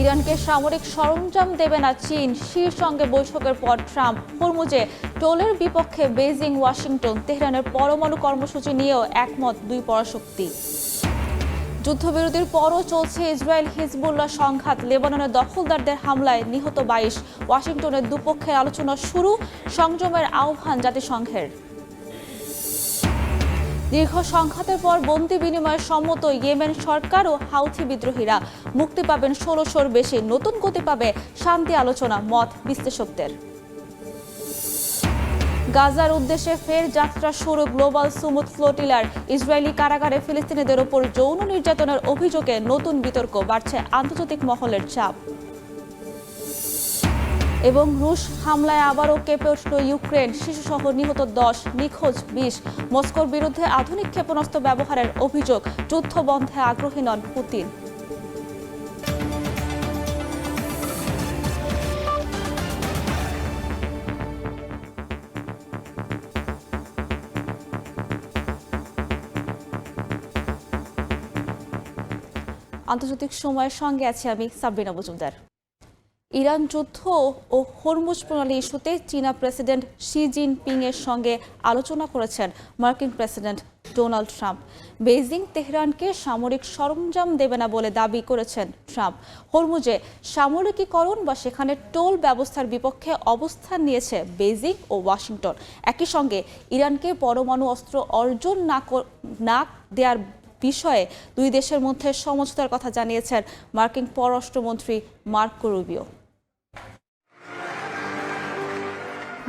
ইরানকে সামরিক সরঞ্জাম দেবে না চীন, শির সঙ্গে বৈঠকের পর ট্রাম্প। হরমুজে টোলের বিপক্ষে বেইজিং, ওয়াশিংটন। তেহরানের পরমাণু কর্মসূচি নিয়েও একমত দুই পরাশক্তি। যুদ্ধবিরতির পরও চলছে ইসরায়েল হিজবুল্লাহ সংঘাত। লেবাননের দখলদারদের হামলায় নিহত 22। ওয়াশিংটনের দুপক্ষের আলোচনা শুরু, সংযমের আহ্বান জাতিসংঘের। দীর্ঘ সংঘাতের পর বন্দি বিনিময়ে সম্মত ইয়েমেন সরকার ও হাউথি বিদ্রোহীরা। মুক্তি পাবেন 1600-র বেশি। নতুন গতি পাবে শান্তি আলোচনা, মত বিশ্লেষকদের। গাজার উদ্দেশ্যে ফের যাত্রা শুরু গ্লোবাল সুমুদ ফ্লোটিলার। ইসরায়েলি কারাগারে ফিলিস্তিনিদের ওপর যৌন নির্যাতনের অভিযোগে নতুন বিতর্ক, বাড়ছে আন্তর্জাতিক মহলের চাপ। এবং রুশ হামলায় আবারও কেঁপে উঠল ইউক্রেন। শিশুসহ নিহত 10, নিখোঁজ 20। মস্কোর বিরুদ্ধে আধুনিক ক্ষেপণাস্ত্র ব্যবহারের অভিযোগ। যুদ্ধ বন্ধে আগ্রহী নন পুতিন। আন্তর্জাতিক সময়ের সঙ্গে আছি আমি সাবরিনা মজুমদার। ইরান যুদ্ধ ও হরমুজ প্রণালী ইস্যুতে চীনা প্রেসিডেন্ট শি জিনপিং এর সঙ্গে আলোচনা করেছেন মার্কিন প্রেসিডেন্ট ডোনাল্ড ট্রাম্প। বেইজিং তেহরানকে সামরিক সরঞ্জাম দেবে না বলে দাবি করেছেন ট্রাম্প। হরমুজে সামরিকীকরণ বা সেখানে টোল ব্যবস্থার বিপক্ষে অবস্থান নিয়েছে বেইজিং ও ওয়াশিংটন। একই সঙ্গে ইরানকে পরমাণু অস্ত্র অর্জন না দেওয়ার বিষয়ে দুই দেশের মধ্যে সমঝোতার কথা জানিয়েছেন মার্কিন পররাষ্ট্রমন্ত্রী মার্কো রুবিও।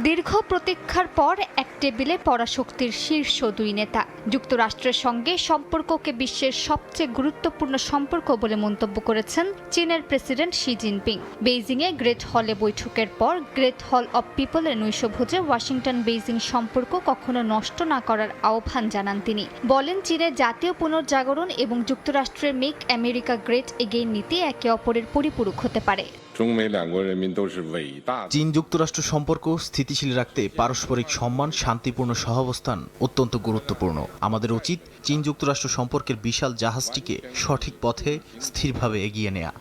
দীর্ঘ প্রতীক্ষার পর এক টেবিলে পরাশক্তির শীর্ষ দুই নেতা। যুক্তরাষ্ট্রের সঙ্গে সম্পর্ককে বিশ্বের সবচেয়ে গুরুত্বপূর্ণ সম্পর্ক বলে মন্তব্য করেছেন চীনের প্রেসিডেন্ট শি জিনপিং। বেইজিংয়ে গ্রেট হলে বৈঠকের পর গ্রেট হল অব পিপলের নৈশভোজে ওয়াশিংটন বেইজিং সম্পর্ক কখনো নষ্ট না করার আহ্বান জানান তিনি। বলেন, চীনের জাতীয় পুনর্জাগরণ এবং যুক্তরাষ্ট্রের মেক আমেরিকা গ্রেট এগেইন নীতি একে অপরের পরিপূরক হতে পারে। চীন যুক্তরাষ্ট্র সম্পর্ক স্থিতিশীল রাখতে পারস্পরিক সম্মান, শান্তিপূর্ণ সহাবস্থান অত্যন্ত গুরুত্বপূর্ণ। আমাদের উচিত চীন যুক্তরাষ্ট্র সম্পর্কের বিশাল জাহাজটিকে সঠিক পথে স্থিরভাবে এগিয়ে নেয়া।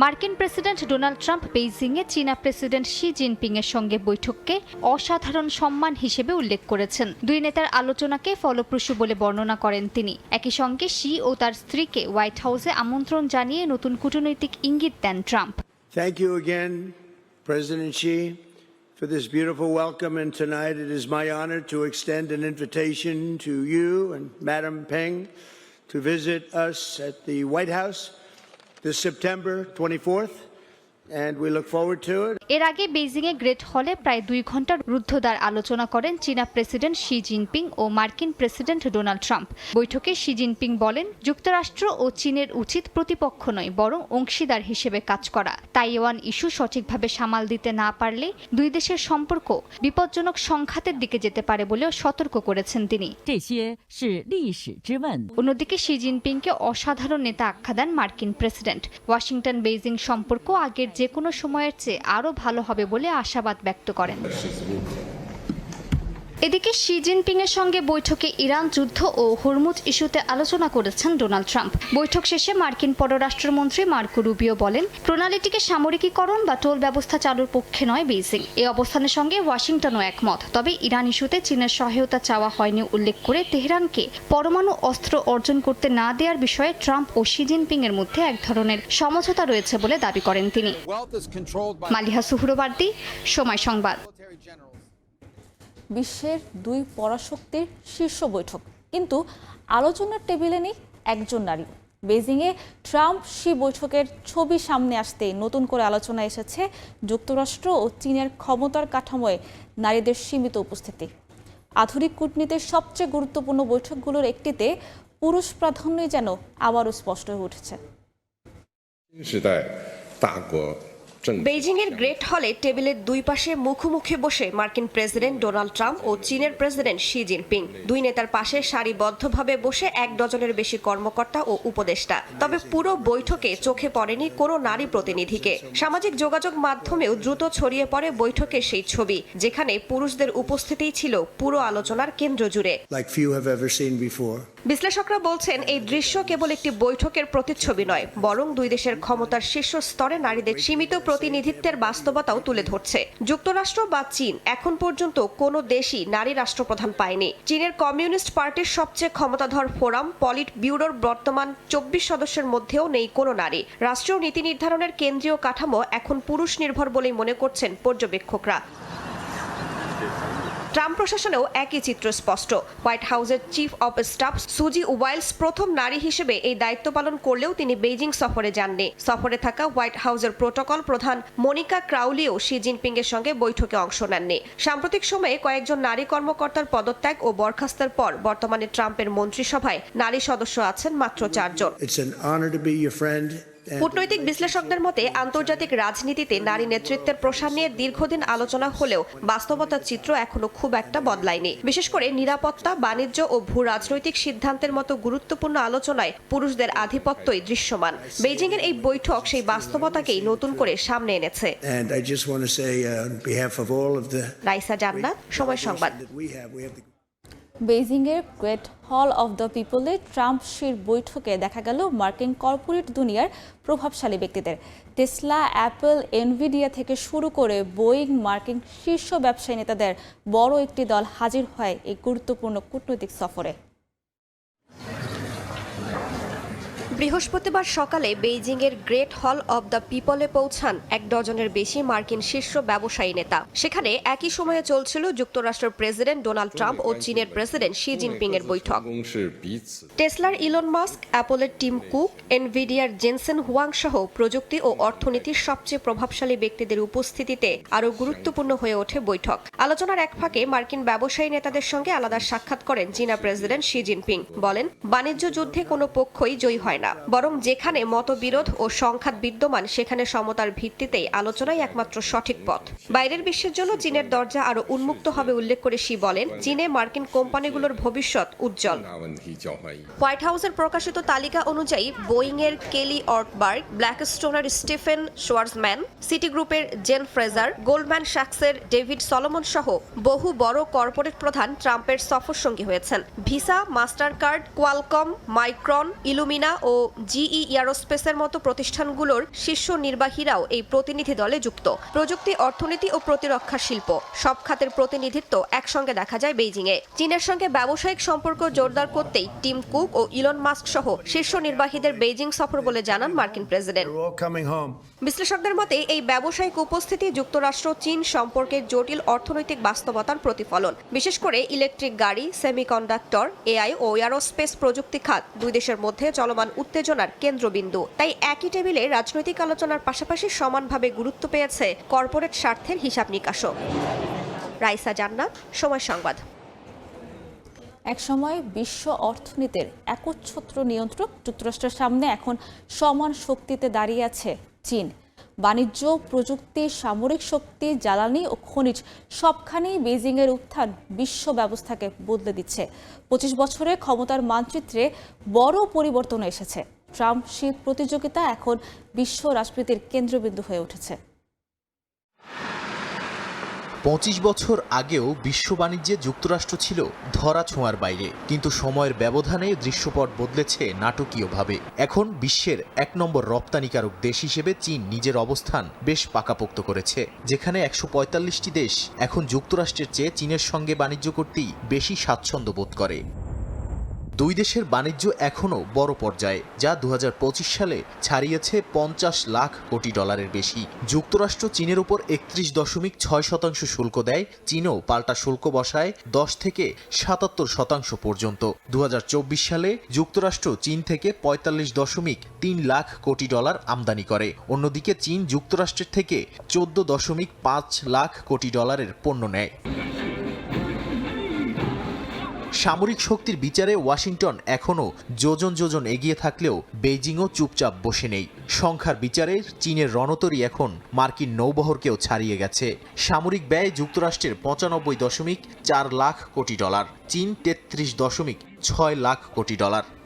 মার্কিন প্রেসিডেন্ট ডোনাল্ড ট্রাম্প বেইজিংয়ে চীনা প্রেসিডেন্ট শি জিনপিং এর সঙ্গে বৈঠককে অসাধারণ সম্মান হিসেবে উল্লেখ করেছেন। দুই নেতার আলোচনাকে ফলপ্রসূ বলে বর্ণনা করেন তিনি। একই সঙ্গে শি ও তার স্ত্রীকে হোয়াইট হাউসে আমন্ত্রণ জানিয়ে নতুন কূটনৈতিক ইঙ্গিত দেন Trump. Thank you again, President Xi, for this beautiful welcome, and tonight it is my honor to extend an invitation to you and Madam Peng to visit us at the White House this September 24th, and we look forward to it. এর আগে বেইজিংয়ে great হলে প্রায় 2 ঘন্টার রুদ্ধদ্বার আলোচনা করেন চীনা president Xi Jinping ও মার্কিন president Donald Trump. বৈঠকে শি জিনপিং বলেন, যুক্তরাষ্ট্র ও চীনের উচিত প্রতিপক্ষ নয়, বরং অংশীদার হিসেবে কাজ করা। তাইওয়ান ইস্যু সঠিকভাবে সামাল দিতে না পারলে দুই দেশের সম্পর্ক বিপজ্জনক সংঘাতের দিকে যেতে পারে বলেও সতর্ক করেছেন তিনি। অন্যদিকে শি জিনপিংকে অসাধারণ নেতা আখ্যা দেন মার্কিন প্রেসিডেন্ট। ওয়াশিংটন বেইজিং সম্পর্ক আগের যে কোনো সময়ের চেয়ে আরও ভালো হবে বলে আশাবাদ ব্যক্ত করেন। এদিকে শি জিনপিং এর সঙ্গে বৈঠকে ইরান যুদ্ধ ও হরমুজ ইস্যুতে আলোচনা করেছেন ডোনাল্ড ট্রাম্প। বৈঠক শেষে মার্কিন পররাষ্ট্রমন্ত্রী মার্কো রুবিও বলেন, প্রণালীটিকে সামরিকীকরণ বা টোল ব্যবস্থা চালুর পক্ষে নয় বেইজিং। এই অবস্থানের সঙ্গে ওয়াশিংটনও একমত। তবে ইরান ইস্যুতে চীনের সহায়তা চাওয়া হয়নি উল্লেখ করে তেহরানকে পরমাণু অস্ত্র অর্জন করতে না দেওয়ার বিষয়ে ট্রাম্প ও শি জিনপিং এর মধ্যে এক ধরনের সমঝোতা রয়েছে বলে দাবি করেন তিনি। মালিহা সুহরওয়ার্দী, সময় সংবাদ। বিশ্বের দুই পরাশক্তির শীর্ষ বৈঠক, কিন্তু আলোচনার টেবিলে নেই একজন নারী। বেইজিংয়ে ট্রাম্প শি বৈঠকের ছবি সামনে আসতেই নতুন করে আলোচনা এসেছে যুক্তরাষ্ট্র ও চীনের ক্ষমতার কাঠামোয় নারীদের সীমিত উপস্থিতি। আধুনিক কূটনীতির সবচেয়ে গুরুত্বপূর্ণ বৈঠকগুলোর একটিতে পুরুষ প্রাধান্যই যেন আবারও স্পষ্ট হয়ে উঠেছে। বেইজিংয়ের গ্রেট হলে টেবিলের দুই পাশে মুখোমুখি বসে মার্কিন প্রেসিডেন্ট ডোনাল্ড ট্রাম্প ও চীনের প্রেসিডেন্ট শি জিনপিং। দুই নেতার পাশে সারিবদ্ধভাবে বসে 1 ডজনের বেশি কর্মকর্তা ও উপদেষ্টা। তবে পুরো বৈঠকে চোখে পড়েনি কোনো নারী প্রতিনিধিকে। সামাজিক যোগাযোগ মাধ্যমেও দ্রুত ছড়িয়ে পড়ে বৈঠকের সেই ছবি, যেখানে পুরুষদের উপস্থিতিই ছিল পুরো আলোচনার কেন্দ্র জুড়ে। বিশ্লেষকরা বলছেন এই দৃশ্য কেবল একটি বৈঠকের প্রতিচ্ছবি নয়, বরং দুই দেশের ক্ষমতার শীর্ষ স্তরে নারীদের সীমিত প্রতিনিধিত্বের বাস্তবতাও তুলে ধরছে। যুক্তরাষ্ট্র বা চীন এখন পর্যন্ত কোনো দেশই নারী রাষ্ট্রপ্রধান পায়নি। চীনের কমিউনিস্ট পার্টির সবচেয়ে ক্ষমতাধর ফোরাম পলিট ব্যুরোর বর্তমান 24 সদস্যের মধ্যেও নেই কোনো নারী। রাষ্ট্রীয় নীতি নির্ধারণের কেন্দ্রীয় কাঠামো এখন পুরুষ নির্ভর বলেই মনে করছেন পর্যবেক্ষকরা। ট্রাম্প প্রশাসনেও একই চিত্র স্পষ্ট। হোয়াইট হাউসের চিফ অব স্টাফ সুজি ওয়াইলস প্রথম নারী হিসেবে এই দায়িত্ব পালন করলেও তিনি বেইজিং সফরে যাননি। সফরে থাকা হোয়াইট হাউসের প্রোটোকল প্রধান মনিকা ক্রাউলিও শি জিনপিং এর সঙ্গে বৈঠকে অংশ নেননি। সাম্প্রতিক সময়ে কয়েকজন নারী কর্মকর্তার পদত্যাগ ও বরখাস্তের পর বর্তমানে ট্রাম্পের মন্ত্রিসভায় নারী সদস্য আছেন মাত্র 4 জন। কূটনৈতিক বিশ্লেষকদের মতে আন্তর্জাতিক রাজনীতিতে নারী নেতৃত্বের প্রসার নিয়ে দীর্ঘদিন আলোচনা হলেও বাস্তবতার চিত্র এখনো খুব একটা বদলায়নি। বিশেষ করে নিরাপত্তা, বাণিজ্য ও ভূ রাজনৈতিক সিদ্ধান্তের মতো গুরুত্বপূর্ণ আলোচনায় পুরুষদের আধিপত্যই দৃশ্যমান। বেইজিং এর এই বৈঠক সেই বাস্তবতাকেই নতুন করে সামনে এনেছে। রাইসা জান্নাত, সময় সংবাদ। বেইজিংয়ের গ্রেট হল অব দ্য পিপলে ট্রাম্প শির বৈঠকে দেখা গেল মার্কিন কর্পোরেট দুনিয়ার প্রভাবশালী ব্যক্তিদের। টেসলা, অ্যাপল, এনভিডিয়া থেকে শুরু করে বোয়িং, মার্কিন শীর্ষ ব্যবসায়ী নেতাদের বড় একটি দল হাজির হয় এই গুরুত্বপূর্ণ কূটনৈতিক সফরে। বৃহস্পতিবার সকালে বেইজিংয়ের গ্রেট হল অব দ্য পিপলে পৌঁছান 1 ডজনের বেশি মার্কিন শীর্ষ ব্যবসায়ী নেতা। সেখানে একই সময়ে চলছিল যুক্তরাষ্ট্রের প্রেসিডেন্ট ডোনাল্ড ট্রাম্প ও চীনের প্রেসিডেন্ট শি জিনপিং এর বৈঠক। টেসলার ইলন মাস্ক, অ্যাপলের টিম কুক, এনভিডিয়ার জেনসেন হুয়াং সহ প্রযুক্তি ও অর্থনীতির সবচেয়ে প্রভাবশালী ব্যক্তিদের উপস্থিতিতে আরও গুরুত্বপূর্ণ হয়ে ওঠে বৈঠক। আলোচনার এক ফাঁকে মার্কিন ব্যবসায়ী নেতাদের সঙ্গে আলাদা সাক্ষাৎ করেন চীনা প্রেসিডেন্ট শি জিনপিং। বলেন, বাণিজ্য যুদ্ধে কোনো পক্ষই জয়ী হয় না, বরং যেখানে মতবিরোধ ও সংঘাত বিদ্যমান সেখানে সমতার ভিত্তিতেই আলোচনাই একমাত্র সঠিক পথ। বাইরের বিশ্বের জন্য চীনের দরজা আরো উন্মুক্ত হবে উল্লেখ করে শি বলেন, চীনে মার্কিন কোম্পানিগুলোর ভবিষ্যৎ উজ্জ্বল। হোয়াইট হাউসের প্রকাশিত তালিকা অনুযায়ী বোয়িং এর কেলি অর্টবার্গ, ব্ল্যাকস্টোনের স্টিফেন শোয়ার্জম্যান, সিটি গ্রুপের জেন ফ্রেজার, গোল্ডম্যান স্যাক্সের ডেভিড সলোমন সহ বহু বড় কর্পোরেট প্রধান ট্রাম্পের সফর সঙ্গী হয়েছেন। Visa, Mastercard, Qualcomm, Micron, Illumina ও জিই এয়ারোস্পেসের মতো প্রতিষ্ঠানগুলোর শীর্ষ নির্বাহীরাও এই প্রতিনিধি দলে যুক্ত। প্রযুক্তি, অর্থনীতি ও প্রতিরক্ষা শিল্প সব খাতের প্রতিনিধিত্ব একসঙ্গে দেখা যায় বেইজিংয়ে। চীনের সঙ্গে ব্যবসায়িক সম্পর্ক জোরদার করতেই টিম কুক ও ইলন মাস্ক সহ শীর্ষ নির্বাহীদের বেইজিং সফর বলে জানান মার্কিন প্রেসিডেন্ট। বিশ্লেষকদের মতে এই ব্যবসায়িক উপস্থিতি যুক্তরাষ্ট্র চীন সম্পর্কের জটিল অর্থনৈতিক বাস্তবতার প্রতিফলন। বিশেষ করে ইলেকট্রিক গাড়ি, সেমিকন্ডাক্টর, এআই ও এয়ারোস্পেস প্রযুক্তি খাত দুই দেশের মধ্যে চলমান উত্তেজনার কেন্দ্রবিন্দু। তাই একই টেবিলে রাজনৈতিক আলোচনার পাশাপাশি সমানভাবে গুরুত্ব পেয়েছে কর্পোরেট স্বার্থের হিসাব নিকাশও। রাইসা জান্নাত, সময় সংবাদ। একসময় বিশ্ব অর্থনীতির একচ্ছত্র নিয়ন্ত্রক যুক্তরাষ্ট্রের সামনে এখন সমান শক্তিতে দাঁড়িয়ে আছে চীন। বাণিজ্য, প্রযুক্তি, সামরিক শক্তি, জ্বালানি ও খনিজ সবখানেই বেইজিংয়ের উত্থান বিশ্ব ব্যবস্থাকে বদলে দিচ্ছে। 25 বছরে ক্ষমতার মানচিত্রে বড় পরিবর্তন এসেছে। ট্রাম্প শি প্রতিযোগিতা এখন বিশ্ব রাজনীতির কেন্দ্রবিন্দু হয়ে উঠেছে। 25 বছর আগেও বিশ্ব বাণিজ্যে যুক্তরাষ্ট্র ছিল ধরা ছোঁয়ার বাইরে, কিন্তু সময়ের ব্যবধানে দৃশ্যপট বদলেছে নাটকীয়ভাবে। এখন বিশ্বের 1 নম্বর রপ্তানিকারক দেশ হিসেবে চীন নিজের অবস্থান বেশ পাকাপোক্ত করেছে, যেখানে 145টি দেশ এখন যুক্তরাষ্ট্রের চেয়ে চীনের সঙ্গে বাণিজ্য করতেই বেশি স্বাচ্ছন্দ্য বোধ করে। দুই দেশের বাণিজ্য এখনও বড় পর্যায়ে, যা 2025 সালে ছাড়িয়েছে $50 লাখ কোটি বেশি। যুক্তরাষ্ট্র চীনের উপর 31.6% শুল্ক দেয়, চীনও পাল্টা শুল্ক বসায় 10 থেকে 77% পর্যন্ত। 2024 সালে যুক্তরাষ্ট্র চীন থেকে $45.3 লাখ কোটি আমদানি করে। অন্যদিকে চীন যুক্তরাষ্ট্রের থেকে $14.5 লাখ কোটি পণ্য নেয়। সামরিক শক্তির বিচারে ওয়াশিংটন এখনও যোজন যোজন এগিয়ে থাকলেও বেইজিংও চুপচাপ বসে নেই। সংখ্যার বিচারে চীনের রণতরী এখন মার্কিন নৌবহরকেও ছাড়িয়ে গেছে। সামরিক ব্যয় যুক্তরাষ্ট্রের $95.4 লাখ কোটি, চীন $33.6 লাখ কোটি।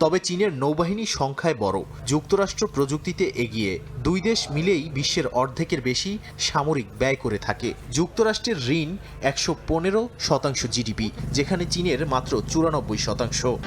তবে চীনের নৌবাহিনী সংখ্যায় বড়, যুক্তরাষ্ট্র প্রযুক্তিতে এগিয়ে। দুই দেশ মিলেই বিশ্বের অর্ধেকের বেশি সামরিক ব্যয় করে থাকে। যুক্তরাষ্ট্রের ঋণ 115% জিডিপি, যেখানে চীনের মাত্র 94%।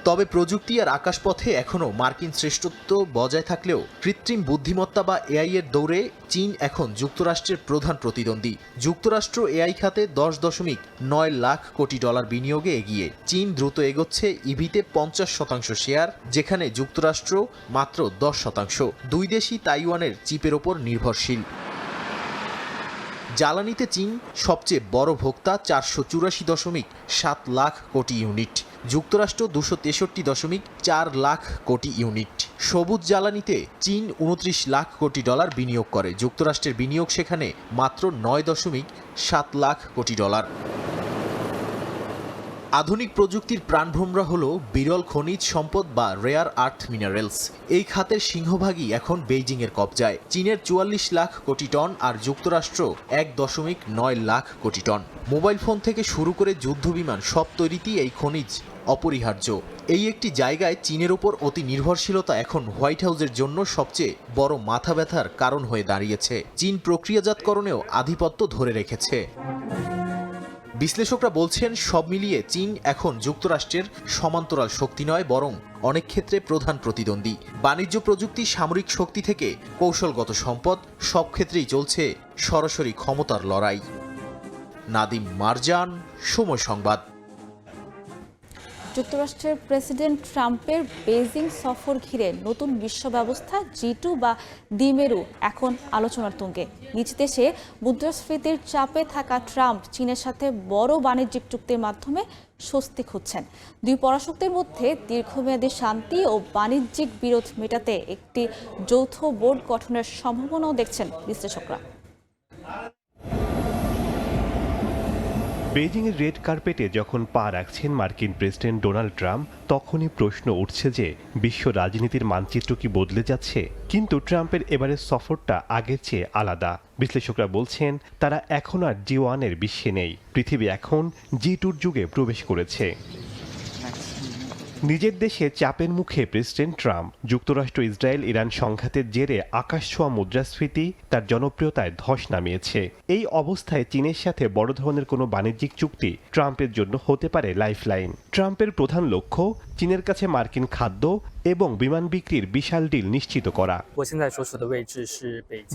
তবে প্রযুক্তি আর আকাশপথে এখনও মার্কিন শ্রেষ্ঠত্ব বজায় থাকলেও কৃত্রিম বুদ্ধিমত্তা বা এআই এর দৌড়ে চীন এখন যুক্তরাষ্ট্রের প্রধান প্রতিদ্বন্দ্বী। যুক্তরাষ্ট্র এআই খাতে $10.9 লাখ কোটি বিনিয়োগে এগিয়ে। চীন দ্রুত এগোচ্ছে ইভিতে 50% শেয়ার, যেখানে যুক্তরাষ্ট্র মাত্র 10%। দুই দেশই তাইওয়ানের চিপের ওপর নির্ভরশীল। জ্বালানিতে চীন সবচেয়ে বড় ভোক্তা, 484.7 লাখ কোটি ইউনিট। যুক্তরাষ্ট্র 263.4 লাখ কোটি ইউনিট। সবুজ জ্বালানিতে চীন $29 লাখ কোটি বিনিয়োগ করে। যুক্তরাষ্ট্রের বিনিয়োগ সেখানে মাত্র $9.7 লাখ কোটি। আধুনিক প্রযুক্তির প্রাণভ্রমরা হল বিরল খনিজ সম্পদ বা রেয়ার আর্থ মিনারেলস। এই খাতের সিংহভাগই এখন বেইজিংয়ের কবজায়। চীনের 44 লাখ কোটি টন আর যুক্তরাষ্ট্র 1.9 লাখ কোটি টন। মোবাইল ফোন থেকে শুরু করে যুদ্ধবিমান সব তৈরিতেই এই খনিজ অপরিহার্য। এই একটি জায়গায় চীনের উপর অতি নির্ভরশীলতা এখন হোয়াইট হাউসের জন্য সবচেয়ে বড় মাথা ব্যথার কারণ হয়ে দাঁড়িয়েছে। চীন প্রক্রিয়াজাতকরণেও আধিপত্য ধরে রেখেছে। বিশ্লেষকরা বলছেন, সব মিলিয়ে চীন এখন যুক্তরাষ্ট্রের সমান্তরাল শক্তি নয়, বরং অনেক ক্ষেত্রে প্রধান প্রতিদ্বন্দ্বী। বাণিজ্য, প্রযুক্তি, সামরিক শক্তি থেকে কৌশলগত সম্পদ, সব ক্ষেত্রেই চলছে সরাসরি ক্ষমতার লড়াই। নাদিম মারজান, সময় সংবাদ। যুক্তরাষ্ট্রের প্রেসিডেন্ট ট্রাম্পের বেইজিং সফর ঘিরে নতুন বিশ্ব ব্যবস্থা G2 বা দ্বিমেরু এখন আলোচনার তুঙ্গে। নিজ দেশে মুদ্রাস্ফীতির চাপে থাকা ট্রাম্প চীনের সাথে বড় বাণিজ্যিক চুক্তির মাধ্যমে স্বস্তি খুঁজছেন। দুই পরাশক্তির মধ্যে দীর্ঘমেয়াদী শান্তি ও বাণিজ্যিক বিরোধ মেটাতে একটি যৌথ বোর্ড গঠনের সম্ভাবনাও দেখছেন বিশ্লেষকরা। বেইজিংয়ের রেড কার্পেটে যখন পা রাখছেন মার্কিন প্রেসিডেন্ট ডোনাল্ড ট্রাম্প, তখনই প্রশ্ন উঠছে যে বিশ্ব রাজনীতির মানচিত্র কি বদলে যাচ্ছে? কিন্তু ট্রাম্পের এবারের সফরটা আগের চেয়ে আলাদা। বিশ্লেষকরা বলছেন, তারা এখন আর G1-এর বিশ্বে নেই। পৃথিবী এখন G2-র যুগে প্রবেশ করেছে। নিজের দেশে চাপের মুখে প্রেসিডেন্ট ট্রাম্প। যুক্তরাষ্ট্র ইসরায়েল ইরান সংঘাতের জেরে আকাশছোঁয়া মুদ্রাস্ফীতি তার জনপ্রিয়তায় ধস নামিয়েছে। এই অবস্থায় চীনের সাথে বড় ধরনের কোনো বাণিজ্যিক চুক্তি ট্রাম্পের জন্য হতে পারে লাইফলাইন। ট্রাম্পের প্রধান লক্ষ্য চীনের কাছে মার্কিন খাদ্য এবং বিমান বিক্রির বিশাল ডিল নিশ্চিত করা।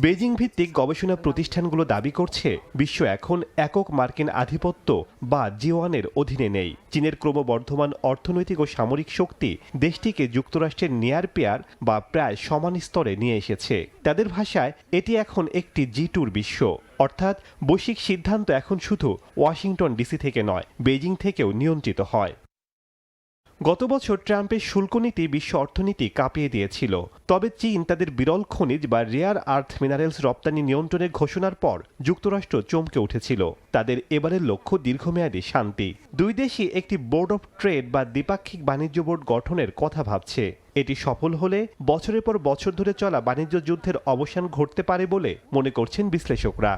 বেইজিং ভিত্তিক গবেষণা প্রতিষ্ঠানগুলো দাবি করছে, বিশ্ব এখন একক মার্কিন আধিপত্য বা G1-এর অধীনে নেই। চীনের ক্রমবর্ধমান অর্থনৈতিক ও সামরিক শক্তি দেশটিকে যুক্তরাষ্ট্রের নিয়ার পেয়ার বা প্রায় সমান স্তরে নিয়ে এসেছে। তাদের ভাষায় এটি এখন একটি G2-র বিশ্ব, অর্থাৎ বৈশ্বিক সিদ্ধান্ত এখন শুধু ওয়াশিংটন ডিসি থেকে নয়, বেইজিং থেকেও নিয়ন্ত্রিত হয়। গত বছর ট্রাম্পের শুল্ক নীতি বিশ্ব অর্থনীতি কাঁপিয়ে দিয়েছিল। তবে চীন তাদের বিরল খনিজ বা রেয়ার আর্থ মিনারেলস রপ্তানি নিয়ন্ত্রণের ঘোষণার পর যুক্তরাষ্ট্র চমকে উঠেছিল। তাদের এবারের লক্ষ্য দীর্ঘমেয়াদী শান্তি। দুই দেশই একটি বোর্ড অফ ট্রেড বা দ্বিপাক্ষিক বাণিজ্য বোর্ড গঠনের কথা ভাবছে। এটি সফল হলে বছরের পর বছর ধরে চলা বাণিজ্য যুদ্ধের অবসান ঘটতে পারে বলে মনে করছেন বিশ্লেষকরা।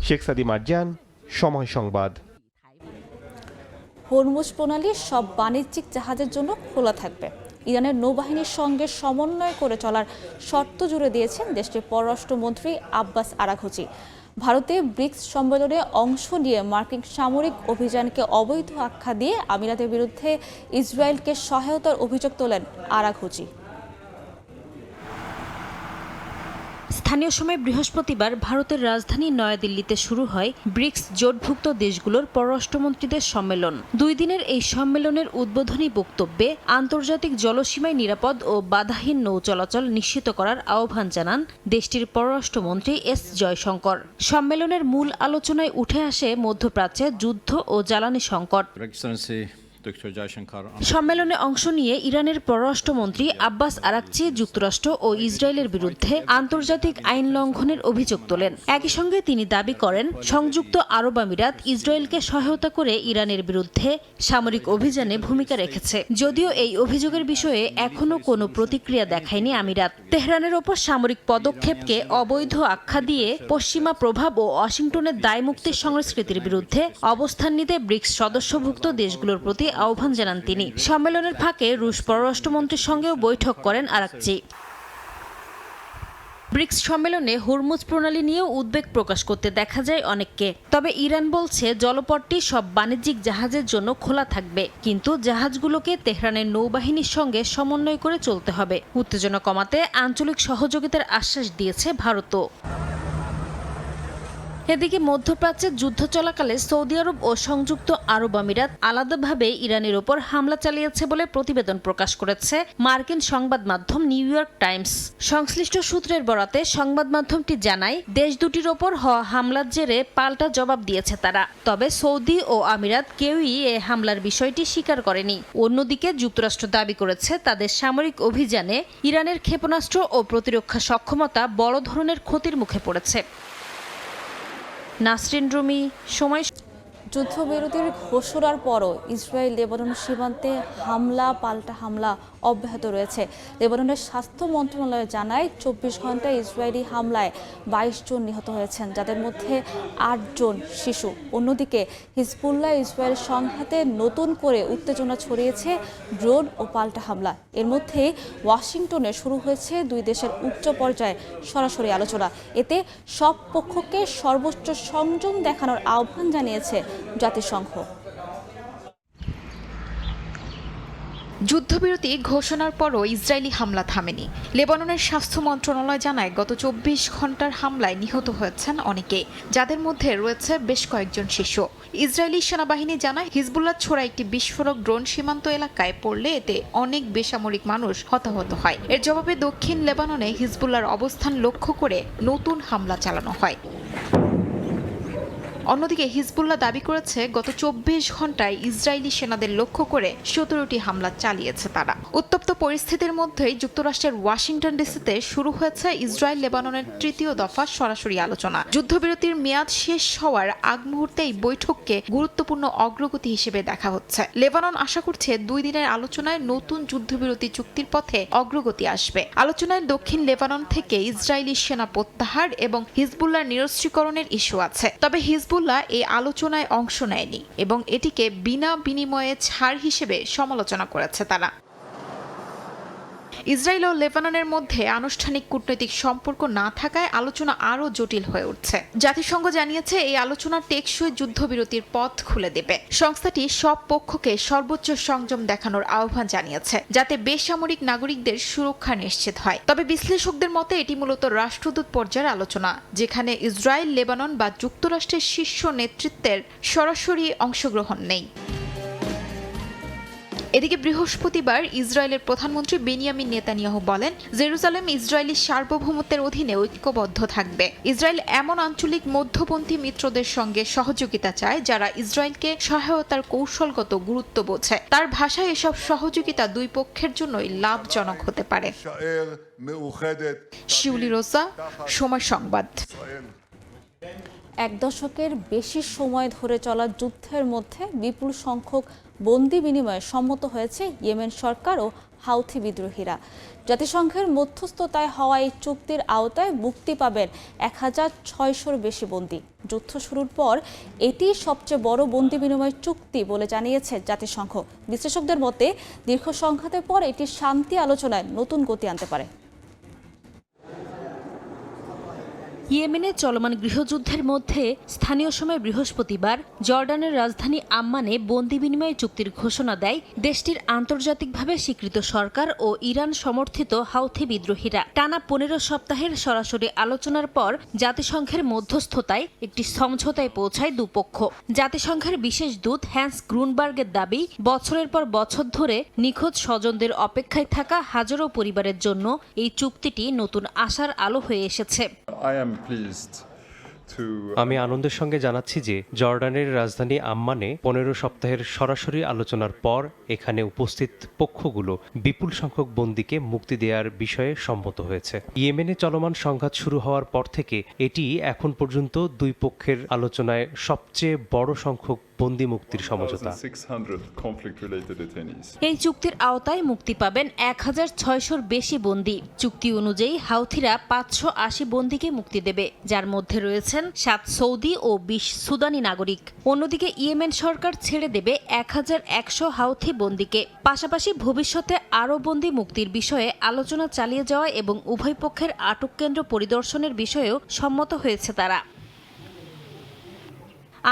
শেখ সাদি মারজান, সময় সংবাদ। হরমুজ প্রণালী সব বাণিজ্যিক জাহাজের জন্য খোলা থাকবে। ইরানের নৌবাহিনীর সঙ্গে সমন্বয় করে চলার শর্ত জুড়ে দিয়েছেন দেশটির পররাষ্ট্রমন্ত্রী আব্বাস আরাঘচি। ভারতে ব্রিক্স সম্মেলনে অংশ নিয়ে মার্কিন সামরিক অভিযানকে অবৈধ আখ্যা দিয়ে আমিরাতের বিরুদ্ধে ইসরায়েলকে সহায়তার অভিযোগ তোলেন আরাঘচি। স্থানীয় সময় বৃহস্পতিবার ভারতের রাজধানী নয়াদিল্লিতে শুরু হয় ব্রিক্স জোটভুক্ত দেশগুলোর পররাষ্ট্রমন্ত্রীদের সম্মেলন। 2 দিনের এই সম্মেলনের উদ্বোধনী বক্তব্যে আন্তর্জাতিক জলসীমায় নিরাপদ ও বাধাহীন নৌ চলাচল নিশ্চিত করার আহ্বান জানান দেশটির পররাষ্ট্রমন্ত্রী এস জয়শঙ্কর। সম্মেলনের মূল আলোচনায় উঠে আসে মধ্যপ্রাচ্যে যুদ্ধ ও জ্বালানি সংকট। সম্মেলনে অংশ নিয়ে ইরানের পররাষ্ট্রমন্ত্রী আব্বাস আরাকচি যুক্তরাষ্ট্র ও ইসরায়েলের বিরুদ্ধে আন্তর্জাতিক আইন লঙ্ঘনের অভিযোগ তোলেন। একই সঙ্গে তিনি দাবি করেন, সংযুক্ত আরব আমিরাত ইসরায়েলকে সহায়তা করে ইরানের বিরুদ্ধে সামরিক অভিযানে ভূমিকা রেখেছে। যদিও এই অভিযোগের বিষয়ে এখনো কোনো প্রতিক্রিয়া দেখায়নি আমিরাত। তেহরানের ওপর সামরিক পদক্ষেপকে অবৈধ আখ্যা দিয়ে পশ্চিমা প্রভাব ও ওয়াশিংটনের দায়মুক্তির সংস্কৃতির বিরুদ্ধে অবস্থান নিতে ব্রিক্স সদস্যভুক্ত দেশগুলোর প্রতি আহ্বান জানান তিনি। সম্মেলনের ফাঁকে রুশ পররাষ্ট্রমন্ত্রীর সঙ্গেও বৈঠক করেন আরাকচি। ব্রিক্স সম্মেলনে হরমুজ প্রণালী নিয়েও উদ্বেগ প্রকাশ করতে দেখা যায় অনেককে। তবে ইরান বলছে জলপথটি সব বাণিজ্যিক জাহাজের জন্য খোলা থাকবে, কিন্তু জাহাজগুলোকে তেহরানের নৌবাহিনীর সঙ্গে সমন্বয় করে চলতে হবে। উত্তেজনা কমাতে আঞ্চলিক সহযোগিতার আশ্বাস দিয়েছে ভারতও। এদিকে মধ্যপ্রাচ্যে যুদ্ধ চলাকালে সৌদি আরব ও সংযুক্ত আরব আমিরাত আলাদাভাবে ইরানের ওপর হামলা চালিয়েছে বলে প্রতিবেদন প্রকাশ করেছে মার্কিন সংবাদ মাধ্যম নিউ ইয়র্ক টাইমস। সংশ্লিষ্ট সূত্রের বরাতে সংবাদ মাধ্যমটি জানায়, দেশ দুটির ওপর হওয়া হামলার জেরে পাল্টা জবাব দিয়েছে তারা। তবে সৌদি ও আমিরাত কেউই এ হামলার বিষয়টি স্বীকার করেনি। অন্যদিকে যুক্তরাষ্ট্র দাবি করেছে তাদের সামরিক অভিযানে ইরানের ক্ষেপণাস্ত্র ও প্রতিরক্ষা সক্ষমতা বড় ধরনের ক্ষতির মুখে পড়েছে। নাসরিন রুমি, সময়। যুদ্ধবিরতির ঘোষণার পরও ইসরায়েল লেবানন সীমান্তে পাল্টা হামলা অব্যাহত রয়েছে। লেবাননের স্বাস্থ্য মন্ত্রণালয় জানায় 24 ঘন্টায় ইসরায়েলি হামলায় 22 জন নিহত হয়েছেন, যাদের মধ্যে 8 জন শিশু। অন্যদিকে হিজবুল্লাহ ইসরায়েল সংঘাতে নতুন করে উত্তেজনা ছড়িয়েছে ড্রোন ও পাল্টা হামলা। এর মধ্যে ওয়াশিংটনে শুরু হয়েছে দুই দেশের উচ্চ পর্যায়ে সরাসরি আলোচনা। এতে সব পক্ষকে সর্বোচ্চ সংযম দেখানোর আহ্বান জানিয়েছে জাতিসংঘ। যুদ্ধবিরতি ঘোষণার পরও ইসরায়েলি হামলা থামেনি। লেবাননের স্বাস্থ্য মন্ত্রণালয় জানায়, গত 24 ঘন্টার হামলায় নিহত হয়েছেন অনেকে, যাদের মধ্যে রয়েছে বেশ কয়েকজন শিশু। ইসরায়েলি সেনাবাহিনী জানায়, হিজবুল্লাহ ছোড়া একটি বিস্ফোরক ড্রোন সীমান্ত এলাকায় পড়লে এতে অনেক বেসামরিক মানুষ হতাহত হয়। এর জবাবে দক্ষিণ লেবাননে হিজবুল্লাহর অবস্থান লক্ষ্য করে নতুন হামলা চালানো হয়। অন্যদিকে হিজবুল্লাহ দাবি করেছে, গত 24 ঘন্টায় ইসরায়েলি সেনাদের লক্ষ্য করে 17টি হামলা চালিয়েছে তারা। উত্তপ্ত পরিস্থিতির মধ্যেই যুক্তরাষ্ট্রের ওয়াশিংটন ডিসিতে শুরু হয়েছে ইসরায়েল লেবাননের তৃতীয় দফা সরাসরি আলোচনা। যুদ্ধবিরতির মেয়াদ শেষ হওয়ার আগ মুহূর্তে এই বৈঠককে গুরুত্বপূর্ণ অগ্রগতি হিসেবে দেখা হচ্ছে। লেবানন আশা করছে 2 দিনের আলোচনায় নতুন যুদ্ধবিরতি চুক্তির পথে অগ্রগতি আসবে। আলোচনায় দক্ষিণ লেবানন থেকে ইসরায়েলি সেনা প্রত্যাহার এবং হিজবুল্লাহর নিরস্ত্রীকরণের ইস্যু আছে। তবে হিজবুল্লাহ এই আলোচনায় অংশ নেয়নি এবং এটিকে বিনা বিনিময়ে ছাড় হিসেবে সমালোচনা করেছে তারা। ইসরায়েল ও লেবাননের মধ্যে আনুষ্ঠানিক কূটনৈতিক সম্পর্ক না থাকায় আলোচনা আরও জটিল হয়ে উঠছে। জাতিসংঘ জানিয়েছে, এই আলোচনা টেকসই যুদ্ধবিরতির পথ খুলে দেবে। সংস্থাটি সব পক্ষকে সর্বোচ্চ সংযম দেখানোর আহ্বান জানিয়েছে, যাতে বেসামরিক নাগরিকদের সুরক্ষা নিশ্চিত হয়। তবে বিশ্লেষকদের মতে এটি মূলত রাষ্ট্রদূত পর্যায়ের আলোচনা, যেখানে ইসরায়েল, লেবানন বা যুক্তরাষ্ট্রের শীর্ষ নেতৃত্বের সরাসরি অংশগ্রহণ নেই। এদিকে বৃহস্পতিবার ইসরায়েলের প্রধানমন্ত্রী বেনিয়ামিন নেতানিয়াহু বলেন, জেরুজালেম ইসরায়েলি সার্বভৌমত্বের অধীনে ঐক্যবদ্ধ থাকবে। ইসরায়েল এমন আঞ্চলিক মধ্যপন্থী মিত্রদের সঙ্গে সহযোগিতা চায় যারা ইসরায়েলকে সহায়তার কৌশলগত গুরুত্ব বোঝে। তার ভাষায় এসব সহযোগিতা দুই পক্ষের জন্যই লাভজনক হতে পারে। শিউলি রোজা, সময় সংবাদ। এক দশকের বেশি সময় ধরে চলা যুদ্ধের মধ্যে বিপুল সংখ্যক বন্দি বিনিময়ে সম্মত হয়েছে ইয়েমেন সরকার ও হাউথি বিদ্রোহীরা। জাতিসংঘের মধ্যস্থতায় হওয়া এই চুক্তির আওতায় মুক্তি পাবেন 1600-র বেশি বন্দী। যুদ্ধ শুরুর পর এটি সবচেয়ে বড় বন্দি বিনিময় চুক্তি বলে জানিয়েছে জাতিসংঘ। বিশ্লেষকদের মতে দীর্ঘ সংঘাতের পর এটি শান্তি আলোচনায় নতুন গতি আনতে পারে। ইয়েমেনে চলমান গৃহযুদ্ধের মধ্যে স্থানীয় সময় বৃহস্পতিবার জর্ডানের রাজধানী আম্মানে বন্দি বিনিময় চুক্তির ঘোষণা দেয় দেশটির আন্তর্জাতিকভাবে স্বীকৃত সরকার ও ইরান সমর্থিত হাউথি বিদ্রোহীরা। টানা 15 সপ্তাহের সরাসরি আলোচনার পর জাতিসংঘের মধ্যস্থতায় একটি সমঝোতায় পৌঁছায় দুপক্ষ। জাতিসংঘের বিশেষ দূত হ্যান্স গ্রুনবার্গের দাবি, বছরের পর বছর ধরে নিখোঁজ স্বজনদের অপেক্ষায় থাকা হাজারো পরিবারের জন্য এই চুক্তিটি নতুন আশার আলো হয়ে এসেছে। আমি আনন্দের সঙ্গে জানাচ্ছি যে জর্ডানের রাজধানী আম্মানে 15 সপ্তাহের সরাসরি আলোচনার পর এখানে উপস্থিত পক্ষগুলো বিপুল সংখ্যক বন্দীকে মুক্তি দেওয়ার বিষয়ে সম্মত হয়েছে। ইয়েমেনে চলমান সংঘাত শুরু হওয়ার পর থেকে এটি এখন পর্যন্ত দুই পক্ষের আলোচনায় সবচেয়ে বড় সংখ্যক বন্দি মুক্তির সমঝোতা। এই চুক্তির আওতায় মুক্তি পাবেন ১,৬০০-র বেশি বন্দী। চুক্তি অনুযায়ী হাউথিরা ৫৮০ বন্দীকে মুক্তি দেবে, যার মধ্যে রয়েছেন ৭ সৌদি ও ২০ সুদানি নাগরিক। অন্যদিকে ইয়েমেন সরকার ছেড়ে দেবে ১,১০০ হাউথি বন্দীকে। পাশাপাশি ভবিষ্যতে আরও বন্দী মুক্তির বিষয়ে আলোচনা চালিয়ে যাওয়া এবং উভয় পক্ষের আটক কেন্দ্র পরিদর্শনের বিষয়েও সম্মত হয়েছে তারা।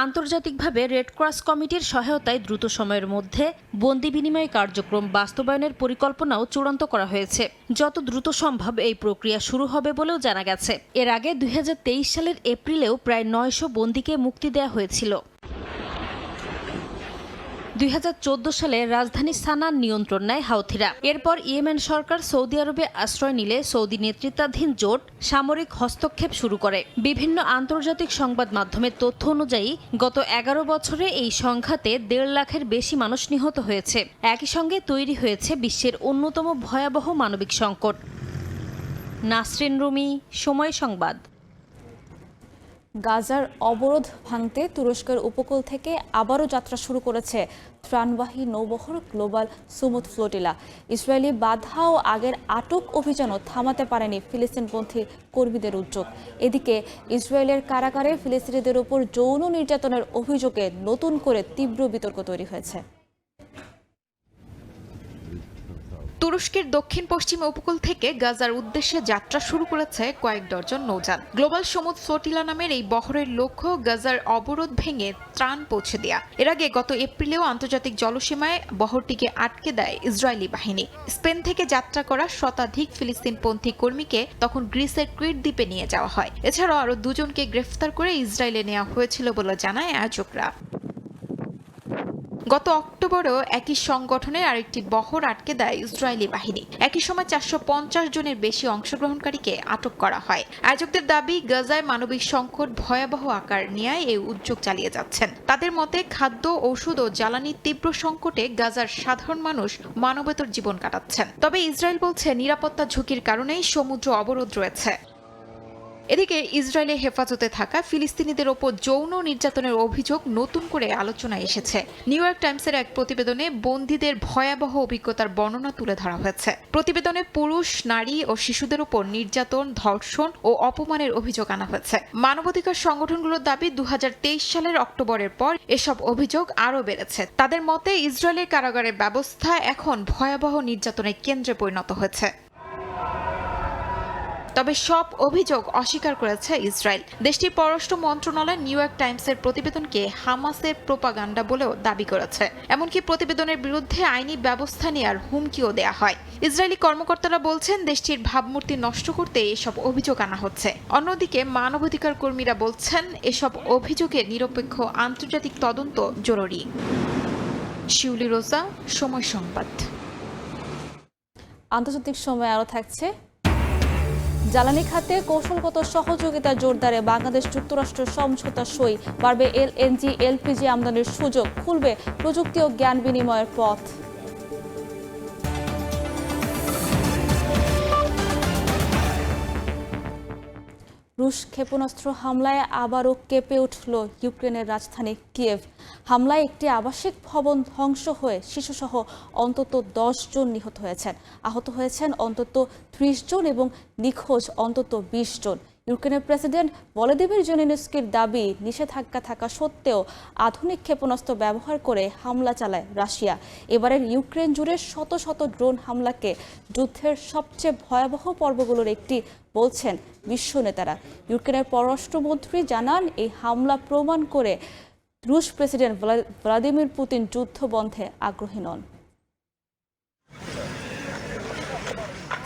আন্তর্জাতিকভাবে রেড ক্রস কমিটির সহায়তায় দ্রুত সময়ের মধ্যে বন্দি বিনিময় কার্যক্রম বাস্তবায়নের পরিকল্পনাও চূড়ান্ত করা হয়েছে। যত দ্রুত সম্ভব এই প্রক্রিয়া শুরু হবে বলেও জানা গেছে। এর আগে ২০২৩ সালের এপ্রিলেও প্রায় ৯০০ বন্দীকে মুক্তি দেওয়া হয়েছিল। ২০১৪ সালে রাজধানী সানার নিয়ন্ত্রণ নেয় হাউথিরা। এরপর ইয়েমেন সরকার সৌদি আরবে আশ্রয় নিলে সৌদি নেতৃত্বাধীন জোট সামরিক হস্তক্ষেপ শুরু করে। বিভিন্ন আন্তর্জাতিক সংবাদ মাধ্যমের তথ্য অনুযায়ী গত ১১ বছরে এই সংঘাতে ১.৫ লাখের বেশি মানুষ নিহত হয়েছে। একই সঙ্গে তৈরি হয়েছে বিশ্বের অন্যতম ভয়াবহ মানবিক সংকট। নাসরিন রুমি, সময় সংবাদ। গাজার অবরোধ ভাঙতে তুরস্কের উপকূল থেকে আবারও যাত্রা শুরু করেছে ত্রাণবাহী নৌবহর গ্লোবাল সুমুদ ফ্লোটিলা। ইসরায়েলি বাধা ও আগের আটক অভিযানও থামাতে পারেনি ফিলিস্তিনপন্থী কর্মীদের উদ্যোগ। এদিকে ইসরায়েলের কারাগারে ফিলিস্তিনিদের উপর যৌন নির্যাতনের অভিযোগে নতুন করে তীব্র বিতর্ক তৈরি হয়েছে। তুরস্কের দক্ষিণ পশ্চিম উপকূল থেকে গাজার উদ্দেশ্যে যাত্রা শুরু করেছে কয়েক ডজন নৌযান। গ্লোবাল সমুদ ফ্লোটিলা নামের এই বহরের লক্ষ্য গাজার অবরোধ ভেঙে ত্রাণ পৌঁছে দেয়া। এর আগে গত এপ্রিলেও আন্তর্জাতিক জলসীমায় বহরটিকে আটকে দেয় ইসরায়েলি বাহিনী। স্পেন থেকে যাত্রা করা শতাধিক ফিলিস্তিনপন্থী কর্মীকে তখন গ্রিসের ক্রিট দ্বীপে নিয়ে যাওয়া হয়। এছাড়াও আরও ২ জনকে গ্রেফতার করে ইসরায়েলে নেওয়া হয়েছিল বলে জানায় আয়োজকরা। গত অক্টোবরেও একই সংগঠনের আরেকটি বহর আটকে দেয় ইসরায়েলি বাহিনী। একই সময় ৪৫০ জনের বেশি অংশগ্রহণকারীকে আটক করা হয়। আয়োজকদের দাবি, গাজায় মানবিক সংকট ভয়াবহ আকার নেয় এই উদ্যোগ চালিয়ে যাচ্ছেন। তাদের মতে খাদ্য, ঔষধ ও জ্বালানির তীব্র সংকটে গাজার সাধারণ মানুষ মানবেতর জীবন কাটাচ্ছেন। তবে ইসরায়েল বলছে নিরাপত্তা ঝুঁকির কারণেই সমুদ্র অবরোধ রয়েছে। এদিকে ইসরায়েলের হেফাজতে থাকা ফিলিস্তিনিদের ওপর যৌন নির্যাতনের অভিযোগ নতুন করে আলোচনায় এসেছে। নিউ ইয়র্ক টাইমসের এক প্রতিবেদনে বন্দীদের ভয়াবহ অভিজ্ঞতার বর্ণনা তুলে ধরা হয়েছে। প্রতিবেদনে পুরুষ, নারী ও শিশুদের ওপর নির্যাতন, ধর্ষণ ও অপমানের অভিযোগ আনা হয়েছে। মানবাধিকার সংগঠনগুলোর দাবি, ২০২৩ সালের অক্টোবরের পর এসব অভিযোগ আরও বেড়েছে। তাদের মতে ইসরায়েলের কারাগারের ব্যবস্থা এখন ভয়াবহ নির্যাতনের কেন্দ্রে পরিণত হয়েছে। তবে সব অভিযোগ অস্বীকার করেছে ইসরায়েল। দেশটির পররাষ্ট্র মন্ত্রণালয় নিউ ইয়র্ক টাইমসের প্রতিবেদনকে হামাসের প্রোপাগান্ডা বলেও দাবি করেছে। এমনকি প্রতিবেদনের বিরুদ্ধে আইনি ব্যবস্থা নেওয়ার হুমকিও দেয়া হয়। ইসরায়েলি কর্মকর্তারা বলছেন, দেশটির ভাবমূর্তি নষ্ট করতে এসব অভিযোগ আনা হচ্ছে। অন্যদিকে মানবাধিকার কর্মীরা বলছেন, এসব অভিযোগের নিরপেক্ষ আন্তর্জাতিক তদন্ত জরুরি। শিউলি রোজা, সময় সংবাদ। আন্তর্জাতিক সময় আরও থাকছে। জ্বালানি খাতে কৌশলগত সহযোগিতা জোরদারে বাংলাদেশ যুক্তরাষ্ট্র সমঝোতা সই। বাড়বে এলএনজি, এলপিজি আমদানির সুযোগ, খুলবে প্রযুক্তি ও জ্ঞান বিনিময়ের পথ। রুশ ক্ষেপণাস্ত্র হামলায় আবারও কেঁপে উঠল ইউক্রেনের রাজধানী কিয়েভ। হামলায় একটি আবাসিক ভবন ধ্বংস হয়ে শিশুসহ অন্তত ১০ জন নিহত হয়েছেন। আহত হয়েছেন অন্তত ৩০ জন এবং নিখোঁজ অন্তত ২০ জন। ইউক্রেনের প্রেসিডেন্ট ভলোদিমির জেলেনস্কির দাবি, নিষেধাজ্ঞা থাকা সত্ত্বেও আধুনিক ক্ষেপণাস্ত্র ব্যবহার করে হামলা চালায় রাশিয়া। এবারের ইউক্রেন জুড়ে শত শত ড্রোন হামলাকে যুদ্ধের সবচেয়ে ভয়াবহ পর্বগুলোর একটি বলছেন বিশ্ব নেতারা। ইউক্রেনের পররাষ্ট্রমন্ত্রী জানান, এই হামলা প্রমাণ করে রুশ প্রেসিডেন্ট ভ্লাদিমির পুতিন যুদ্ধ বন্ধে আগ্রহী নন।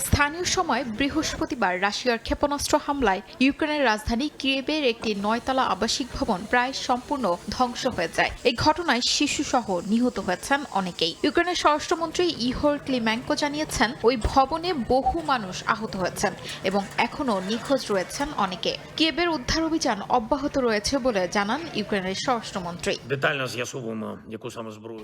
স্থানীয় সময় বৃহস্পতিবার রাশিয়ার ক্ষেপণাস্ত্র হামলায় ইউক্রেনের রাজধানী কিয়েভের একটি ৯তলা আবাসিক ভবন প্রায় সম্পূর্ণ ধ্বংস হয়ে যায়। এই ঘটনায় শিশুসহ নিহত হয়েছেন অনেকেই। ইউক্রেনের স্বরাষ্ট্রমন্ত্রী ইহোর ক্লিমেঙ্কো জানিয়েছেন, ওই ভবনে বহু মানুষ আহত হয়েছেন এবং এখনও নিখোঁজ রয়েছেন অনেকে। কিয়েভের উদ্ধার অভিযান অব্যাহত রয়েছে বলে জানান ইউক্রেনের স্বরাষ্ট্রমন্ত্রী।